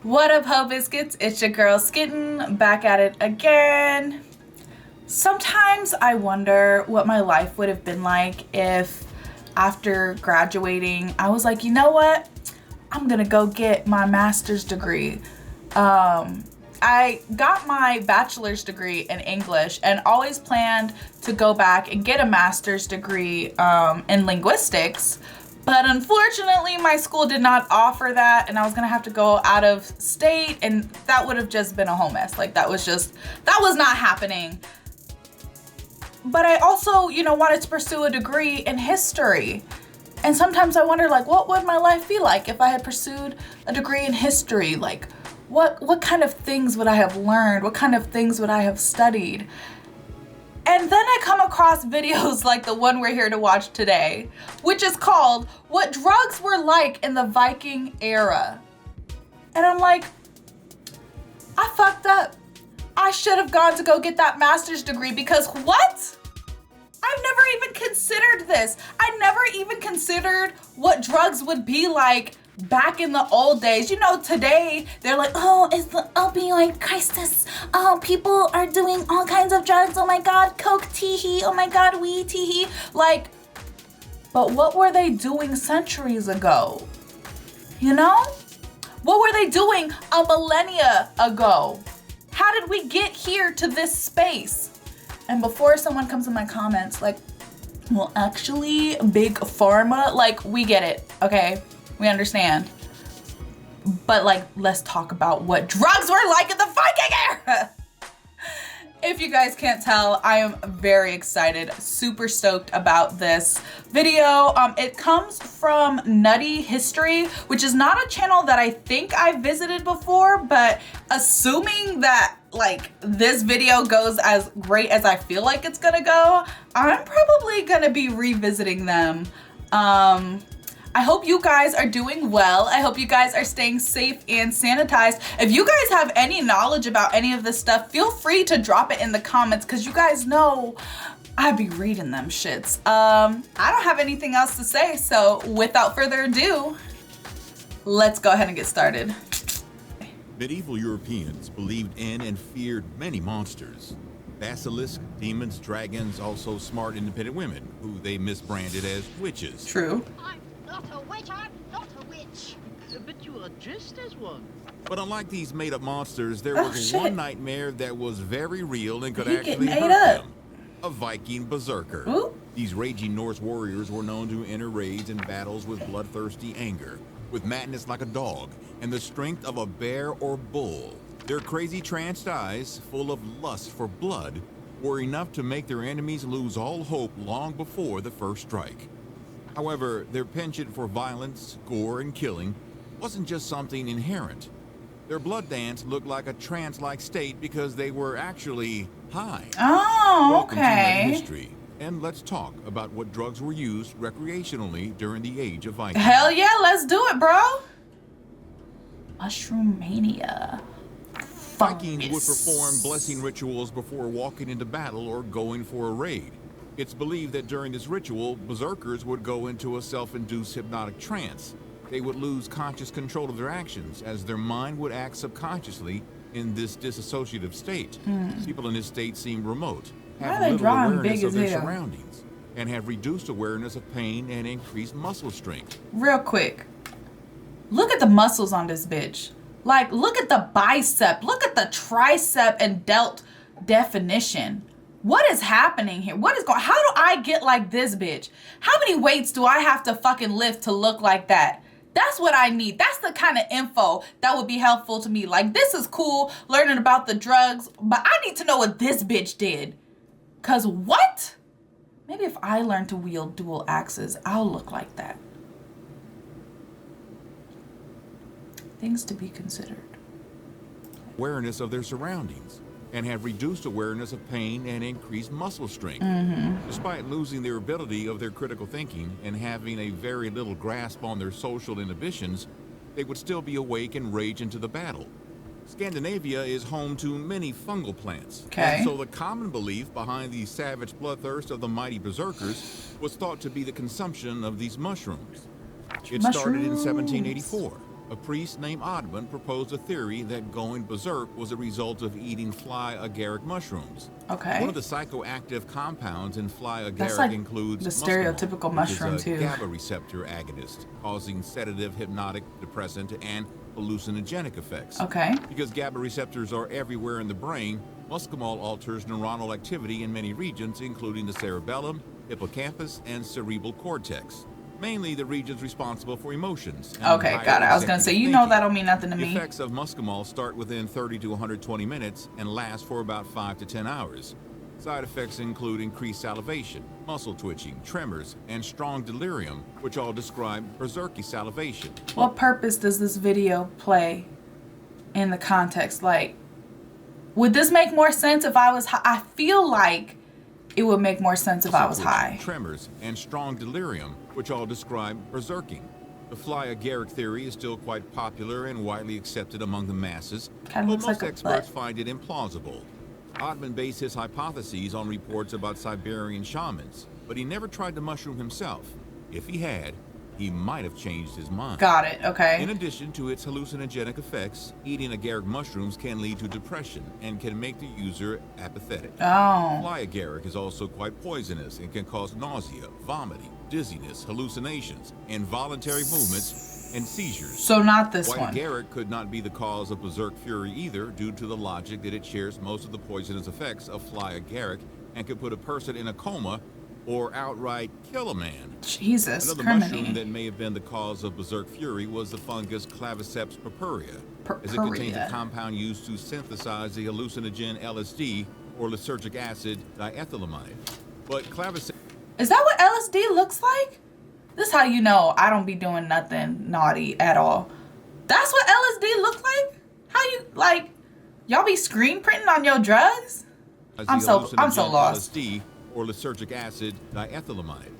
What up, Ho Biscuits? It's your girl Skitten, back at it again. Sometimes I wonder what my life would have been like if after graduating, I was like, you know what? I'm gonna go get my master's degree. I got my bachelor's degree in English and always planned to go back and get a master's degree in linguistics. But unfortunately, my school did not offer that, and I was gonna have to go out of state, and that would have just been a whole mess. Like, that was not happening. But I also, wanted to pursue a degree in history. And sometimes I wonder, like, what would my life be like if I had pursued a degree in history? Like, what kind of things would I have learned? What kind of things would I have studied? And then I come across videos like the one we're here to watch today, which is called What Drugs Were Like in the Viking Era. And I'm like, I fucked up. I should have gone to go get that master's degree because what? I've never even considered this. I never even considered what drugs would be like back in the old days. Today they're like, oh, it's the opioid crisis. Oh, people are doing all kinds of drugs. Oh my God, coke tee-hee. Oh my God, weed tee-hee. Like, but what were they doing centuries ago? What were they doing a millennia ago? How did we get here to this space? And before someone comes in my comments like, well, actually, big pharma, like, we get it, okay? We understand. But like, let's talk about what drugs were like in the Viking era. If you guys can't tell, I am very excited, super stoked about this video. It comes from Nutty History, which is not a channel that I think I visited before, but assuming that like this video goes as great as I feel like it's gonna go, I'm probably gonna be revisiting them. I hope you guys are doing well. I hope you guys are staying safe and sanitized. If you guys have any knowledge about any of this stuff, feel free to drop it in the comments because you guys know I be reading them shits. I don't have anything else to say, so without further ado, let's go ahead and get started. Medieval Europeans believed in and feared many monsters. Basilisks, demons, dragons, also smart independent women, who they misbranded as witches. True. Not a witch, I'm not a witch. But you are dressed as one. But unlike these made-up monsters, there Oh, was shit. one nightmare that was very real and could He actually getting hurt ate up. them. A Viking berserker. Ooh. These raging Norse warriors were known to enter raids and battles with bloodthirsty anger, with madness like a dog, and the strength of a bear or bull. Their crazy tranced eyes, full of lust for blood, were enough to make their enemies lose all hope long before the first strike. However, their penchant for violence, gore, and killing wasn't just something inherent. Their blood dance looked like a trance-like state because they were actually high. Oh, Welcome to okay. Nutty History, and let's talk about what drugs were used recreationally during the age of Vikings. Hell yeah, let's do it, bro. Mushroom mania. Vikings would perform blessing rituals before walking into battle or going for a raid. It's believed that during this ritual, berserkers would go into a self-induced hypnotic trance. They would lose conscious control of their actions as their mind would act subconsciously in this disassociative state. People in this state seem remote, Why have are they little drawing awareness big of as their hell? surroundings, and have reduced awareness of pain and increased muscle strength. Real quick. Look at the muscles on this bitch. Like, look at the bicep. Look at the tricep and delt definition. What is happening here? How do I get like this bitch? How many weights do I have to fucking lift to look like that? That's what I need. That's the kind of info that would be helpful to me. Like, this is cool learning about the drugs, but I need to know what this bitch did. Cause what? Maybe if I learn to wield dual axes, I'll look like that. Things to be considered. Awareness of their surroundings, and have reduced awareness of pain and increased muscle strength. Despite losing their ability of their critical thinking and having a very little grasp on their social inhibitions, they would still be awake and rage into the battle. Scandinavia is home to many fungal plants. Okay. And so the common belief behind the savage bloodthirst of the mighty berserkers was thought to be the consumption of these mushrooms. It started in Mushrooms. 1784. a priest named Oddman proposed a theory that going berserk was a result of eating fly agaric mushrooms. Okay. One of the psychoactive compounds in fly That's agaric like includes the stereotypical muscimol, mushroom, which is a too. GABA receptor agonist, causing sedative, hypnotic, depressant, and hallucinogenic effects. Okay. Because GABA receptors are everywhere in the brain, muscimol alters neuronal activity in many regions, including the cerebellum, hippocampus, and cerebral cortex. Mainly the regions responsible for emotions. Okay, got it. I was gonna say, you know that don't mean nothing to The me. effects of muscimol start within 30 to 120 minutes and last for about 5 to 10 hours. Side effects include increased salivation, muscle twitching, tremors, and strong delirium, which all describe berserky salivation. What purpose does this video play in the context? Like, would this make more sense if I was high? I feel like it would make more sense if I was high. Tremors and strong delirium, which all describe berserking. The fly agaric theory is still quite popular and widely accepted among the masses, Kinda but looks most like a experts butt. find it implausible. Oddman based his hypotheses on reports about Siberian shamans, but he never tried the mushroom himself. If he had, he might have changed his mind. Got it. Okay. In addition to its hallucinogenic effects, eating agaric mushrooms can lead to depression and can make the user apathetic. Oh. Fly agaric is also quite poisonous and can cause nausea, vomiting, dizziness, hallucinations, involuntary movements, and seizures. So not this White one. agaric could not be the cause of berserk fury either, due to the logic that it shares most of the poisonous effects of fly agaric and could put a person in a coma or outright kill a man. Jesus, Another mushroom criminy. that may have been the cause of berserk fury was the fungus CLAVICEPS purpurea, as it Purpurea. contains a compound used to synthesize the hallucinogen LSD, or lysergic acid diethylamide. But CLAVICEPS Is that what LSD looks like? This is how you know I don't be doing nothing naughty at all. That's what LSD look like? How you, like, y'all be screen printing on your drugs? I'm so lost. LSD, or lysergic acid diethylamide.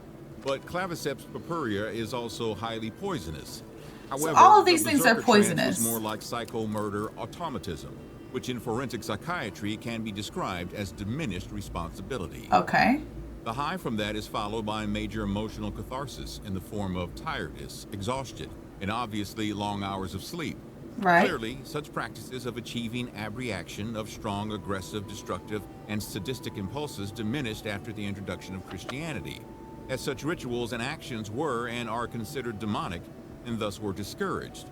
But claviceps purpurea is also highly poisonous. However, all of these the things are berserker trance poisonous. was more like psychomurder automatism, which in forensic psychiatry can be described as diminished responsibility. Okay. The high from that is followed by a major emotional catharsis in the form of tiredness, exhaustion, and obviously long hours of sleep. Right. Clearly, such practices of achieving abreaction of strong, aggressive, destructive, and sadistic impulses diminished after the introduction of Christianity, as such rituals and actions were and are considered demonic and thus were discouraged.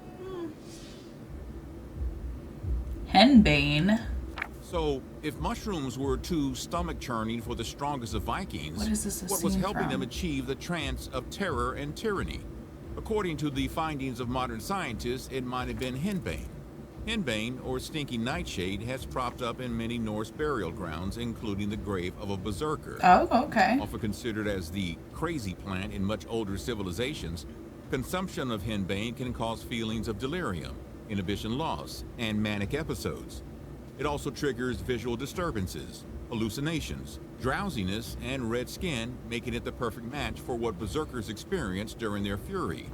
Henbane. So, if mushrooms were too stomach-churning for the strongest of Vikings, What is this a what was scene helping from? them achieve the trance of terror and tyranny? According to the findings of modern scientists, it might have been henbane. Henbane, or stinky nightshade, has propped up in many Norse burial grounds, including the grave of a berserker. Oh, okay. Often considered as the crazy plant in much older civilizations, consumption of henbane can cause feelings of delirium, inhibition loss, and manic episodes. It also triggers visual disturbances, hallucinations, drowsiness, and red skin, making it the perfect match for what berserkers experience during their fury.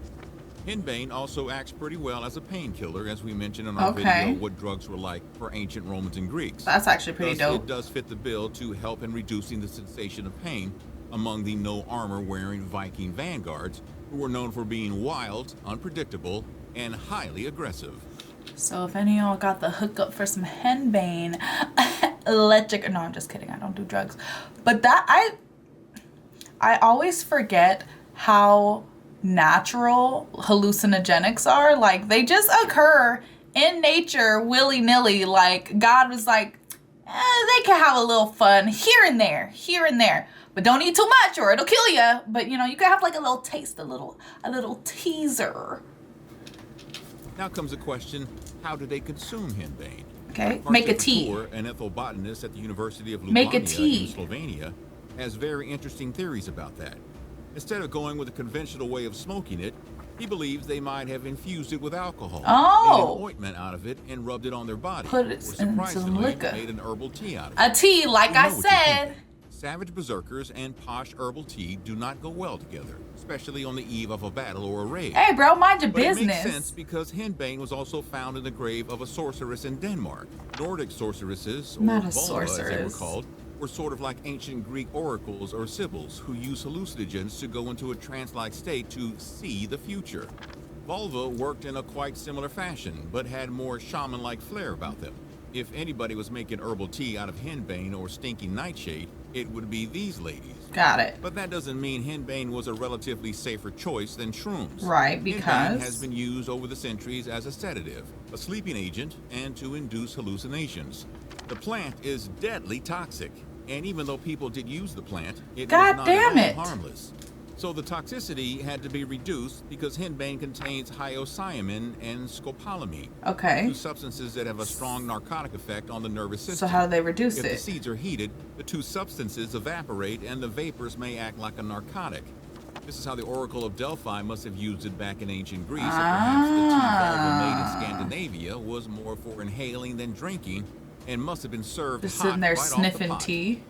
Henbane also acts pretty well as a painkiller, as we mentioned in our video what drugs were like for ancient Romans and Greeks. That's actually pretty Thus, dope. it does fit the bill to help in reducing the sensation of pain among the no-armor-wearing Viking vanguards, who were known for being wild, unpredictable, and highly aggressive. So if any of y'all got the hookup for some henbane, electric. No, I'm just kidding. I don't do drugs. But that I always forget how natural hallucinogenics are. Like, they just occur in nature willy-nilly. Like, God was like, they can have a little fun here and there. But don't eat too much or it'll kill you. But, you know, you can have like a little taste, a little teaser. Now comes the question, how do they consume henbane? Okay, make a tea. Artur, an ethnobotanist at the University of Make a Ljubljana tea. in Slovenia, has very interesting theories about that. Instead of going with the conventional way of smoking it, he believes they might have infused it with alcohol, made an ointment out of it, and rubbed it on their body. Put it or in some surprisingly, liquor. made an herbal tea out of it. A tea, like We know I what you're said. thinking. Savage berserkers and posh herbal tea do not go well together, especially on the eve of a battle or a raid. Hey, bro, mind your But it makes business. sense because henbane was also found in the grave of a sorceress in Denmark. Nordic sorceresses, or Not a vulva as they were sorceress. called, were sort of like ancient Greek oracles or sibyls who used hallucinogens to go into a trance-like state to see the future. Vulva worked in a quite similar fashion, but had more shaman-like flair about them. If anybody was making herbal tea out of henbane or stinking nightshade, it would be these ladies. Got it. But that doesn't mean henbane was a relatively safer choice than shrooms. Right, because henbane has been used over the centuries as a sedative, a sleeping agent, and to induce hallucinations. The plant is deadly toxic, and even though people did use the plant, it was not at all harmless. So the toxicity had to be reduced because henbane contains hyoscyamin and scopolamine. Okay. Two substances that have a strong narcotic effect on the nervous system. So how do they reduce it? If the seeds are heated, the two substances evaporate and the vapors may act like a narcotic. This is how the Oracle of Delphi must have used it back in ancient Greece. And perhaps the tea vulva made in Scandinavia was more for inhaling than drinking and must have been served just hot sitting there right sniffing off the pot. tea.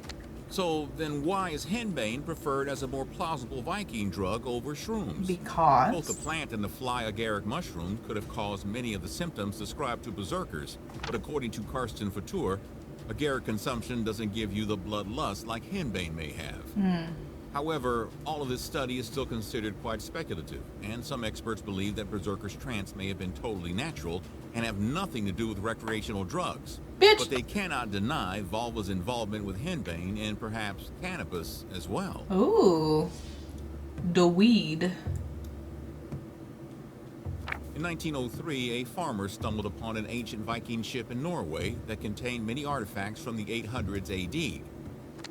So then why is henbane preferred as a more plausible Viking drug over shrooms? Because both the plant and the fly agaric mushroom could have caused many of the symptoms described to berserkers, but according to Karsten Futur, agaric consumption doesn't give you the bloodlust like henbane may have. However, all of this study is still considered quite speculative, and some experts believe that berserkers' trance may have been totally natural and have nothing to do with recreational drugs. Bitch. But they cannot deny vulva's involvement with henbane and perhaps cannabis as well. Ooh, the weed. In 1903, a farmer stumbled upon an ancient Viking ship in Norway that contained many artifacts from the 800s AD.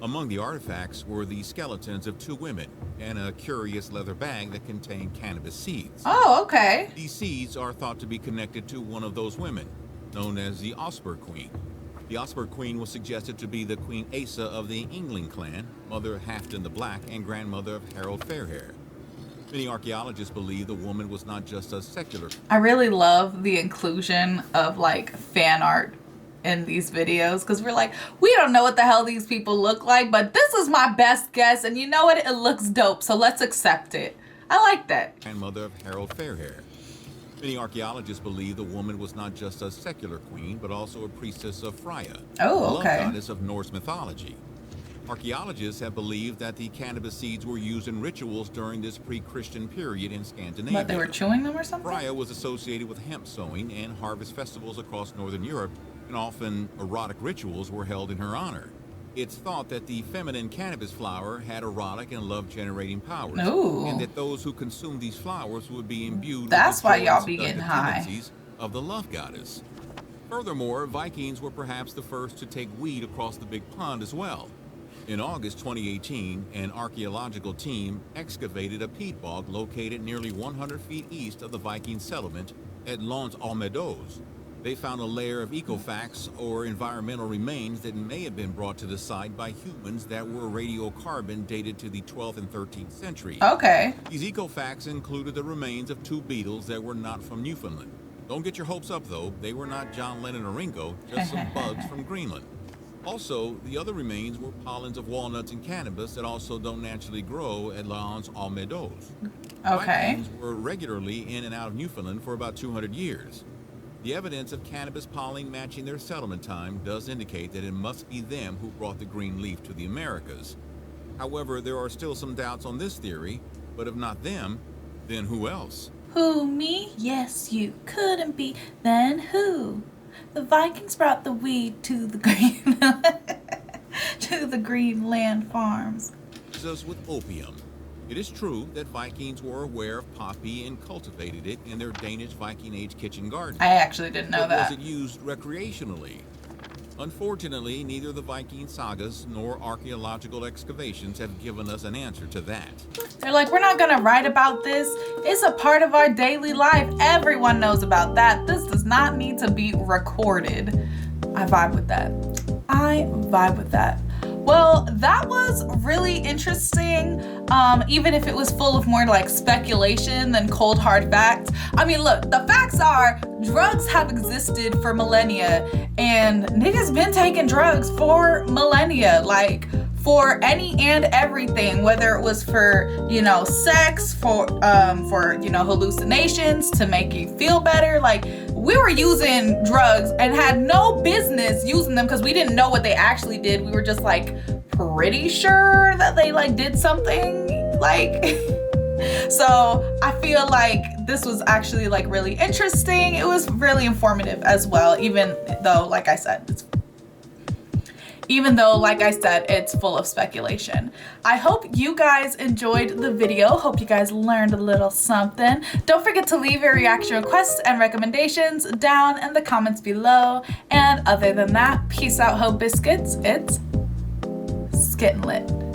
Among the artifacts were the skeletons of 2 women and a curious leather bag that contained cannabis seeds. Oh, okay. These seeds are thought to be connected to one of those women, known as the Osberg Queen. The Osberg Queen was suggested to be the Queen Asa of the Yngling clan, mother of Halfdan the Black and grandmother of Harold Fairhair. Many archaeologists believe the woman was not just a secular. I really love the inclusion of like fan art in these videos because we're like, we don't know what the hell these people look like, but this is my best guess, and you know what? It looks dope, so let's accept it. I like that. Grandmother of Harold Fairhair. Many archaeologists believe the woman was not just a secular queen, but also a priestess of Freya, Oh, the love okay. goddess of Norse mythology. Archaeologists have believed that the cannabis seeds were used in rituals during this pre-Christian period in Scandinavia. But they were chewing them or something? Freya was associated with hemp sowing and harvest festivals across Northern Europe, and often erotic rituals were held in her honor. It's thought that the feminine cannabis flower had erotic and love-generating powers, Ooh. and that those who consumed these flowers would be imbued That's with the why joy y'all and be getting seductive high. tendencies of the love goddess. Furthermore, Vikings were perhaps the first to take weed across the Big Pond as well. In August 2018, an archaeological team excavated a peat bog located nearly 100 feet east of the Viking settlement at Lons Almedos. They found a layer of ecofacts or environmental remains that may have been brought to the site by humans that were radiocarbon dated to the 12th and 13th century. Okay. These ecofacts included the remains of 2 beetles that were not from Newfoundland. Don't get your hopes up though, they were not John Lennon or Ringo, just some bugs from Greenland. Also, the other remains were pollens of walnuts and cannabis that also don't naturally grow at Lons Almedos. Okay. Vikings were regularly in and out of Newfoundland for about 200 years. The evidence of cannabis pollen matching their settlement time does indicate that it must be them who brought the green leaf to the Americas. However, there are still some doubts on this theory, but if not them, then who else? Who, me? Yes, you. Couldn't be. Then who? The Vikings brought the weed to the green to the Greenland farms. Us with opium. It is true that Vikings were aware of poppy and cultivated it in their Danish Viking Age kitchen garden. I actually didn't know But that. was it used recreationally? Unfortunately, neither the Viking sagas nor archaeological excavations have given us an answer to that. They're like, we're not gonna write about this. It's a part of our daily life. Everyone knows about that. This does not need to be recorded. I vibe with that. I vibe with that. Well, that was really interesting, even if it was full of more like speculation than cold hard facts. I mean, look, the facts are drugs have existed for millennia, and niggas been taking drugs for millennia, like for any and everything, whether it was for, you know, sex, for you know, hallucinations, to make you feel better. Like, we were using drugs and had no business using them because we didn't know what they actually did. We were just like pretty sure that they like did something. Like, So I feel like this was actually like really interesting. It was really informative as well, even though, like I said, it's full of speculation. I hope you guys enjoyed the video. Hope you guys learned a little something. Don't forget to leave your reaction requests and recommendations down in the comments below. And other than that, peace out, Ho Biscuits. It's Skittin' Lit.